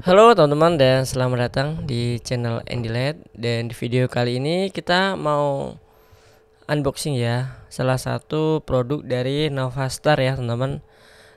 Halo teman-teman dan selamat datang di channel Andylet. Dan di video kali ini kita mau unboxing ya salah satu produk dari Novastar ya teman-teman.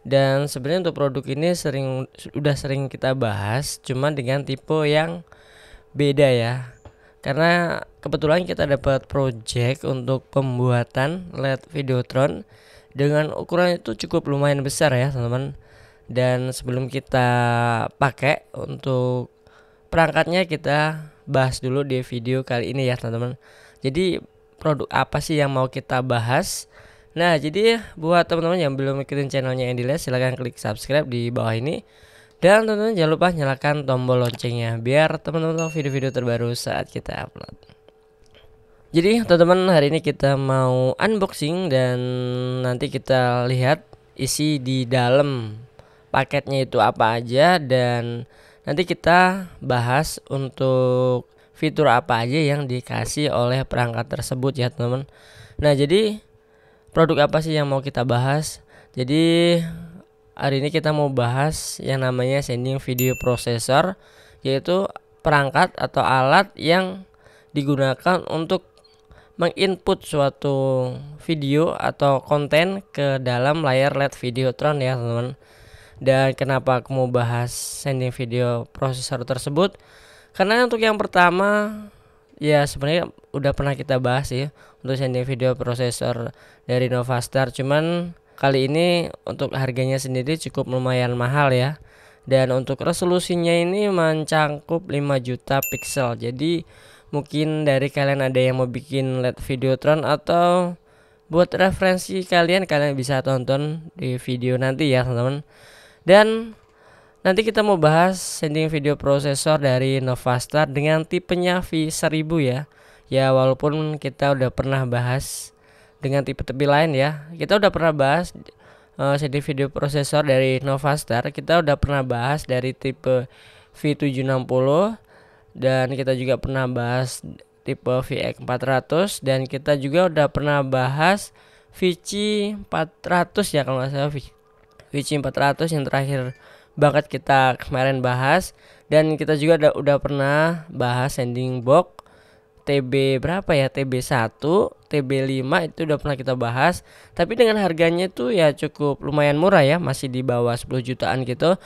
Dan sebenarnya untuk produk ini sudah sering kita bahas, cuman dengan tipe yang beda ya. Karena kebetulan kita dapat project untuk pembuatan LED Videotron dengan ukuran itu cukup lumayan besar ya teman-teman. Dan sebelum kita pakai untuk perangkatnya, kita bahas dulu di video kali ini ya teman-teman. Jadi produk apa sih yang mau kita bahas? Nah, jadi buat teman-teman yang belum ikutin channelnya Andylet, silahkan klik subscribe di bawah ini. Dan teman-teman jangan lupa nyalakan tombol loncengnya biar teman-teman tahu video-video terbaru saat kita upload. Jadi teman-teman, hari ini kita mau unboxing dan nanti kita lihat isi di dalam paketnya itu apa aja, dan nanti kita bahas untuk fitur apa aja yang dikasih oleh perangkat tersebut ya teman-teman. Nah, jadi produk apa sih yang mau kita bahas? Jadi hari ini kita mau bahas yang namanya Sending Video Processor, yaitu perangkat atau alat yang digunakan untuk menginput suatu video atau konten ke dalam layar LED Videotron ya teman-teman. Dan kenapa aku mau bahas Sending Video Processor tersebut? Karena untuk yang pertama ya sebenarnya udah pernah kita bahas ya untuk Sending Video Processor dari Novastar, cuman kali ini untuk harganya sendiri cukup lumayan mahal ya. Dan untuk resolusinya ini mencangkup 5 juta pixel. Jadi mungkin dari kalian ada yang mau bikin LED Videotron atau buat referensi kalian bisa tonton di video nanti ya teman-teman. Dan nanti kita mau bahas Sending Video Processor dari Novastar dengan tipenya V1000 ya. Ya walaupun kita udah pernah bahas dengan tipe-tipe lain ya. Kita udah pernah bahas Sending Video Processor dari Novastar. Kita udah pernah bahas dari tipe V760, dan kita juga pernah bahas tipe VX400, dan kita juga udah pernah bahas VC400 ya kalau nggak salah. VC400 yang terakhir banget kita kemarin bahas. Dan kita juga udah pernah bahas Sending Box TB berapa ya, TB1, TB5 itu udah pernah kita bahas. Tapi dengan harganya tuh ya cukup lumayan murah ya, masih di bawah 10 jutaan gitu.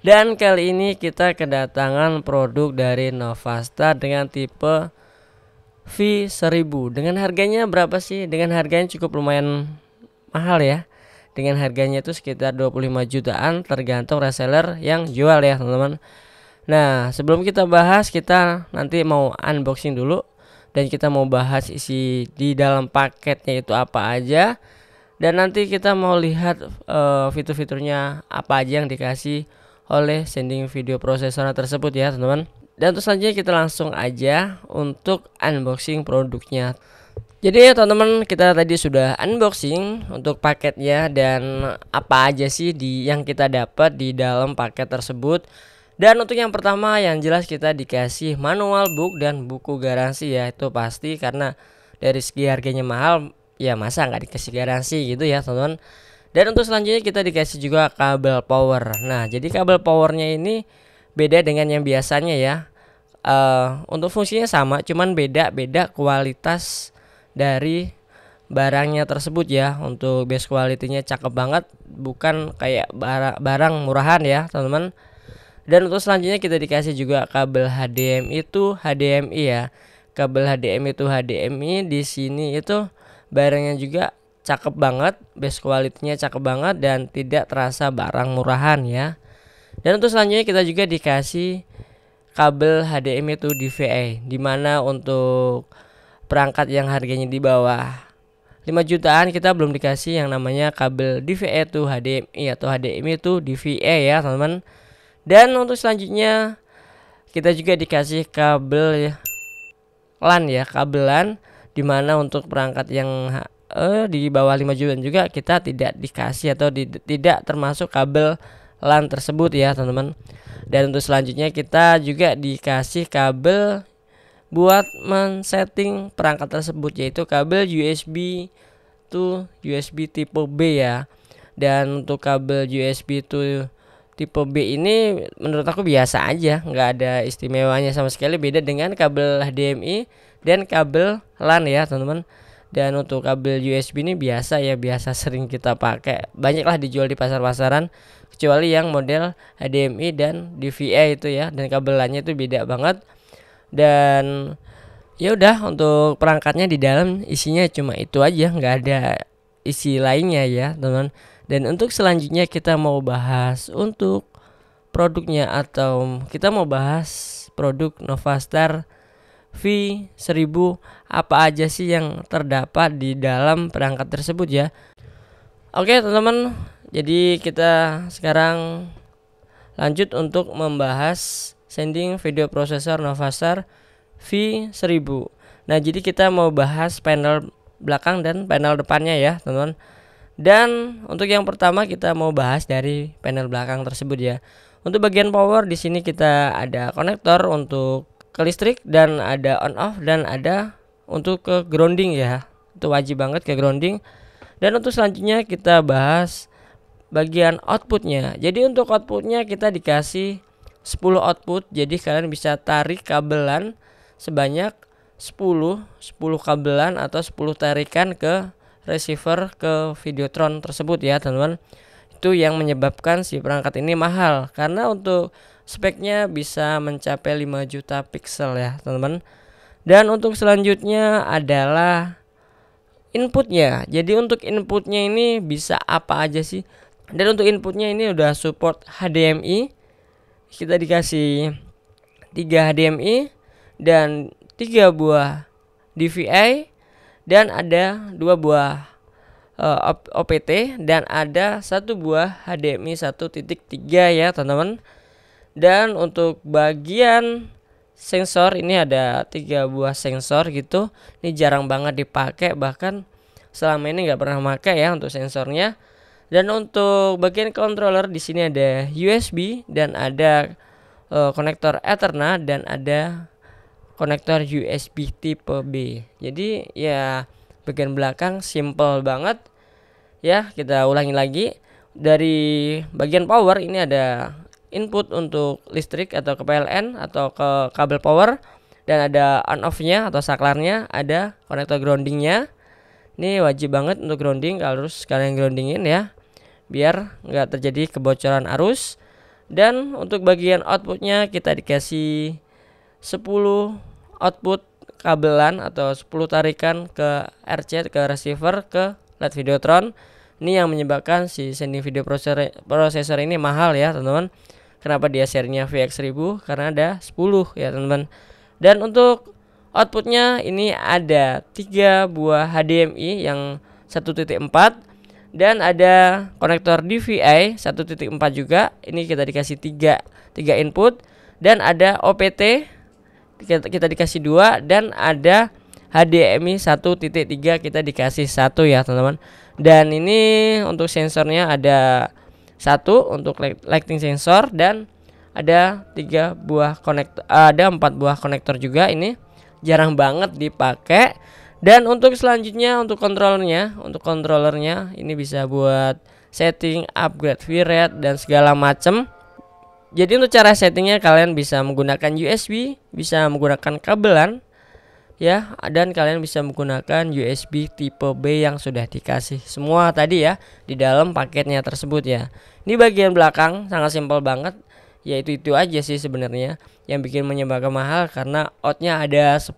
Dan kali ini kita kedatangan produk dari Novastar dengan tipe V1000. Dengan harganya berapa sih? Dengan harganya cukup lumayan mahal ya. Dengan harganya itu sekitar 25 jutaan tergantung reseller yang jual ya teman-teman. Nah, sebelum kita bahas, kita nanti mau unboxing dulu dan kita mau bahas isi di dalam paketnya itu apa aja. Dan nanti kita mau lihat fitur-fiturnya apa aja yang dikasih oleh Sending Video Processor tersebut ya teman-teman. Dan terus selanjutnya kita langsung aja untuk unboxing produknya. Jadi ya teman-teman, kita tadi sudah unboxing untuk paketnya dan apa aja sih yang kita dapat di dalam paket tersebut. Dan untuk yang pertama yang jelas kita dikasih manual book dan buku garansi ya, itu pasti karena dari segi harganya mahal ya masa nggak dikasih garansi gitu ya teman-teman. Dan untuk selanjutnya kita dikasih juga kabel power. Nah, jadi kabel powernya ini beda dengan yang biasanya ya. Untuk fungsinya sama, cuman beda kualitas dari barangnya tersebut ya. Untuk base quality-nya cakep banget, bukan kayak barang murahan ya teman-teman. Dan untuk selanjutnya kita dikasih juga kabel HDMI itu HDMI ya. Kabel HDMI itu HDMI di sini itu barangnya juga cakep banget, base quality-nya cakep banget dan tidak terasa barang murahan ya. Dan untuk selanjutnya kita juga dikasih kabel HDMI itu DVI, dimana untuk perangkat yang harganya di bawah 5 jutaan kita belum dikasih yang namanya kabel DVI itu HDMI atau HDMI itu DVI ya teman-teman. Dan untuk selanjutnya kita juga dikasih kabel LAN ya, kabel LAN, dimana untuk perangkat yang di bawah 5 jutaan juga kita tidak dikasih atau tidak termasuk kabel LAN tersebut ya teman-teman. Dan untuk selanjutnya kita juga dikasih kabel buat men-setting perangkat tersebut, yaitu kabel USB to USB tipe B ya. Dan untuk kabel USB to tipe B ini menurut aku biasa aja, nggak ada istimewanya sama sekali, beda dengan kabel HDMI dan kabel LAN ya teman-teman. Dan untuk kabel USB ini biasa ya, biasa sering kita pakai, banyaklah dijual di pasar-pasaran, kecuali yang model HDMI dan DVI itu ya, dan kabel LAN-nya itu beda banget. Dan ya udah, untuk perangkatnya di dalam isinya cuma itu aja, nggak ada isi lainnya ya teman. Dan untuk selanjutnya kita mau bahas untuk produknya, atau kita mau bahas produk Novastar V1000, apa aja sih yang terdapat di dalam perangkat tersebut ya. Oke teman-teman, jadi kita sekarang lanjut untuk membahas sending video processor Novastar V1000. Nah, jadi kita mau bahas panel belakang dan panel depannya ya teman-teman. Dan untuk yang pertama kita mau bahas dari panel belakang tersebut ya. Untuk bagian power di sini kita ada konektor untuk ke listrik, dan ada on off, dan ada untuk ke grounding ya. Itu wajib banget ke grounding. Dan untuk selanjutnya kita bahas bagian outputnya. Jadi untuk outputnya kita dikasih 10 output. Jadi kalian bisa tarik kabelan sebanyak 10 kabelan atau 10 tarikan ke receiver ke Videotron tersebut ya teman-teman. Itu yang menyebabkan si perangkat ini mahal, karena untuk speknya bisa mencapai 5 juta pixel ya teman-teman. Dan untuk selanjutnya adalah inputnya. Jadi untuk inputnya ini bisa apa aja sih. Dan untuk inputnya ini udah support HDMI. Kita dikasih 3 HDMI dan 3 buah DVI, dan ada 2 buah OPT, dan ada 1 buah HDMI 1.3 ya teman-teman. Dan untuk bagian sensor ini ada 3 buah sensor gitu. Ini jarang banget dipakai, bahkan selama ini nggak pernah pakai ya untuk sensornya. Dan untuk bagian controller di sini ada USB, dan ada konektor Ethernet, dan ada konektor USB tipe B. Jadi ya bagian belakang simple banget ya. Kita ulangi lagi. Dari bagian power ini ada input untuk listrik atau ke PLN atau ke kabel power, dan ada on off nya atau saklarnya, ada konektor groundingnya. Ini wajib banget untuk grounding, harus kalian groundingin ya, biar nggak terjadi kebocoran arus. Dan untuk bagian outputnya kita dikasih 10 output kabelan atau 10 tarikan ke RC, ke receiver, ke LED Videotron. Ini yang menyebabkan si sending video processor ini mahal ya teman-teman. Kenapa dia serinya VX1000? Karena ada 10 ya teman-teman. Dan untuk outputnya ini ada 3 buah HDMI yang 1.4, dan ada konektor DVI 1.4 juga. Ini kita dikasih 3 input, dan ada OPT kita dikasih 2, dan ada HDMI 1.3 kita dikasih 1 ya teman-teman. Dan ini untuk sensornya ada 1 untuk lighting sensor, dan ada 3 buah konektor, ada 4 buah konektor juga. Ini jarang banget dipakai. Dan untuk selanjutnya untuk kontrolernya ini bisa buat setting, upgrade V-Rate dan segala macam. Jadi untuk cara settingnya kalian bisa menggunakan USB, bisa menggunakan kabelan ya, dan kalian bisa menggunakan USB tipe B yang sudah dikasih semua tadi ya di dalam paketnya tersebut ya. Ini bagian belakang sangat simpel banget, ya itu aja sih sebenarnya yang bikin menyebabkan mahal, karena outnya ada 10.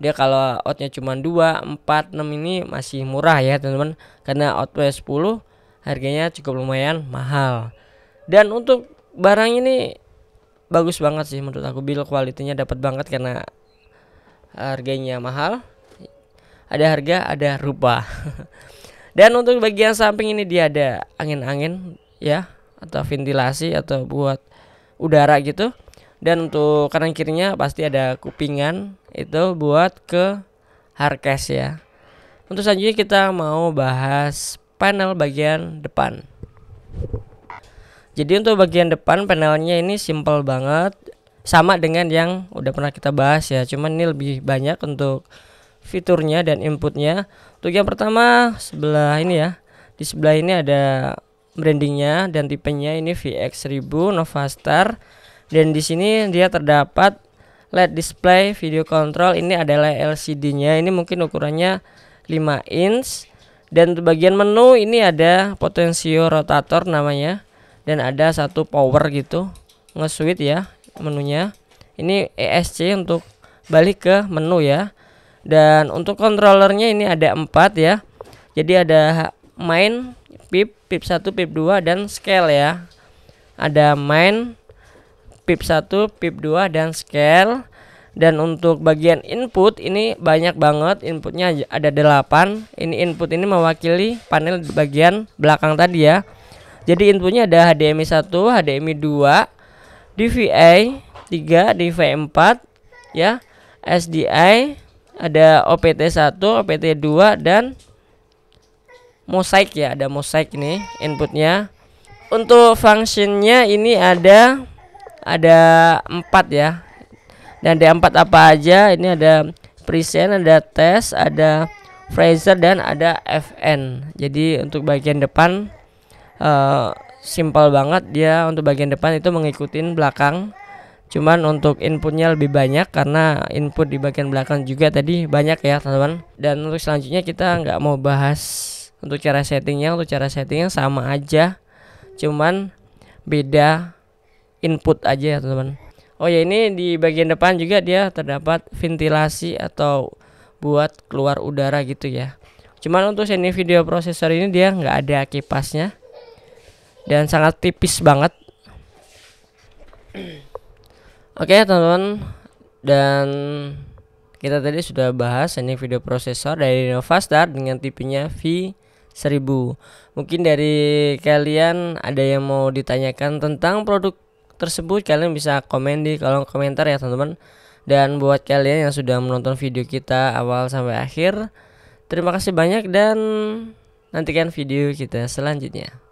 Dia kalau outnya cuma 2, 4, 6 ini masih murah ya teman-teman, karena outnya 10 harganya cukup lumayan mahal. Dan untuk barang ini bagus banget sih menurut aku, build quality-nya dapat banget karena harganya mahal. Ada harga, ada rupa. Dan untuk bagian samping ini dia ada angin-angin ya, atau ventilasi atau buat udara gitu. Dan untuk kanan kirinya pasti ada kupingan, itu buat ke hardcase ya. Untuk selanjutnya kita mau bahas panel bagian depan. Jadi untuk bagian depan panelnya ini simple banget, sama dengan yang udah pernah kita bahas ya, cuman ini lebih banyak untuk fiturnya dan inputnya. Untuk yang pertama sebelah ini ya, di sebelah ini ada brandingnya dan tipenya ini VX1000 Novastar. Dan di sini dia terdapat LED display video control. Ini adalah LCD-nya. Ini mungkin ukurannya 5 inch. Dan untuk bagian menu ini ada potensio rotator namanya. Dan ada satu power gitu, nge-switch ya menunya. Ini ESC untuk balik ke menu ya. Dan untuk controllernya ini ada 4 ya. Jadi ada main, pip 1, pip 2 dan scale ya. Ada main, pip 1, pip 2 dan scale. Dan untuk bagian input ini banyak banget, inputnya ada 8. Ini input ini mewakili panel di bagian belakang tadi ya. Jadi inputnya ada HDMI 1, HDMI 2, DVI 3, DVI 4 ya, SDI, ada OPT 1, OPT 2 dan mosaik ya, ada mosaik ini inputnya. Untuk functionnya ini ada 4 ya. Dan ada 4 apa aja? Ini ada present, ada test, ada phaser dan ada FN. Jadi untuk bagian depan simpel banget dia. Untuk bagian depan itu mengikutin belakang. Cuman untuk inputnya lebih banyak karena input di bagian belakang juga tadi banyak ya teman-teman. Dan untuk selanjutnya kita nggak mau bahas untuk cara settingnya. Untuk cara settingnya sama aja, cuman beda input aja ya teman-teman. Oh ya, ini di bagian depan juga dia terdapat ventilasi atau buat keluar udara gitu ya. Cuman untuk seni video prosesor ini dia nggak ada kipasnya dan sangat tipis banget. Oke teman-teman, dan kita tadi sudah bahas seni video prosesor dari Novastar dengan tipenya V1000. Mungkin dari kalian ada yang mau ditanyakan tentang produk tersebut, kalian bisa komen di kolom komentar ya teman-teman. Dan buat kalian yang sudah menonton video kita awal sampai akhir, terima kasih banyak dan nantikan video kita selanjutnya.